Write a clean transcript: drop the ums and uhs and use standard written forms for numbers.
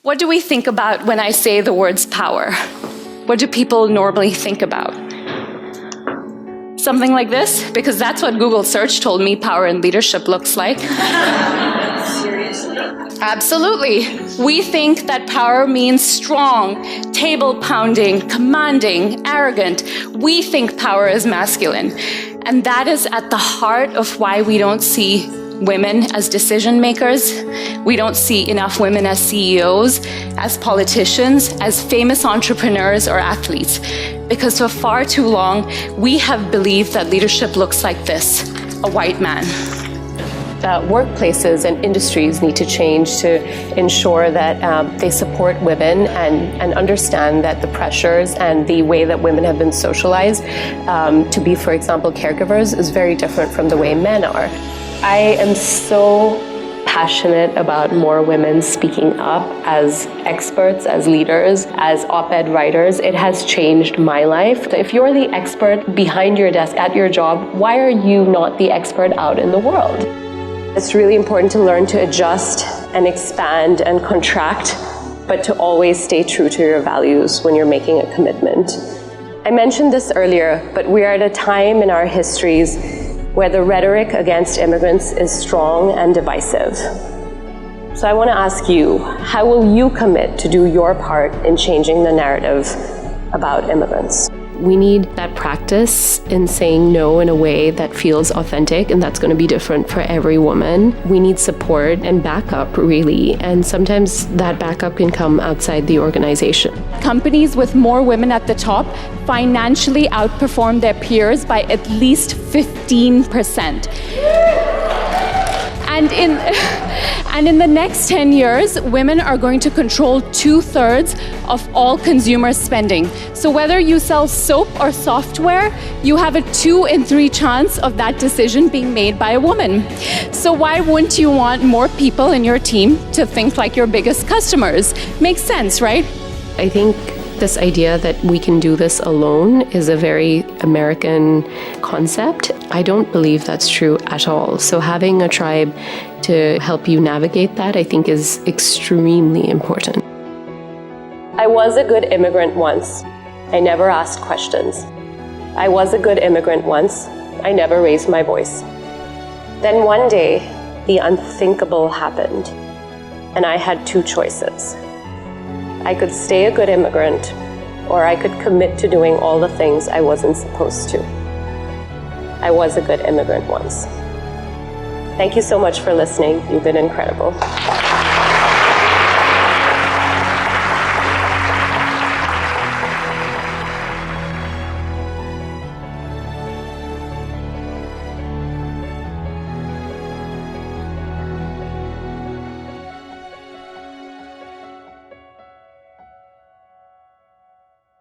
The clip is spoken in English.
What do we think about when I say the words power? What do people normally think about? Something like this? Because that's what Google search told me power and leadership looks like. Seriously? Absolutely. We think that power means strong, table-pounding, commanding, arrogant. We think power is masculine. And that is at the heart of why we don't see women as decision makers. We don't see enough women as CEOs, as politicians, as famous entrepreneurs or athletes. Because for far too long, we have believed that leadership looks like this, a white man. Workplaces and industries need to change to ensure that they support women and understand that the pressures and the way that women have been socialized to be, for example, caregivers is very different from the way men are. I am so passionate about more women speaking up as experts, as leaders, as op-ed writers. It has changed my life. If you're the expert behind your desk at your job, why are you not the expert out in the world? It's really important to learn to adjust and expand and contract, but to always stay true to your values when you're making a commitment. I mentioned this earlier, but we are at a time in our histories where the rhetoric against immigrants is strong and divisive. So I want to ask you, how will you commit to do your part in changing the narrative about immigrants? We need that practice in saying no in a way that feels authentic, and that's going to be different for every woman. We need support and backup, really, and sometimes that backup can come outside the organization. Companies with more women at the top financially outperform their peers by at least 15%. And in the next 10 years, women are going to control 2/3 of all consumer spending. So whether you sell soap or software, you have a 2 in 3 chance of that decision being made by a woman. So why wouldn't you want more people in your team to think like your biggest customers? Makes sense, right? I think this idea that we can do this alone is a very American concept. I don't believe that's true at all. So having a tribe to help you navigate that, I think, is extremely important. I was a good immigrant once. I never asked questions. I was a good immigrant once. I never raised my voice. Then one day, the unthinkable happened, and I had 2 choices. I could stay a good immigrant, or I could commit to doing all the things I wasn't supposed to. I was a good immigrant once. Thank you so much for listening. You've been incredible.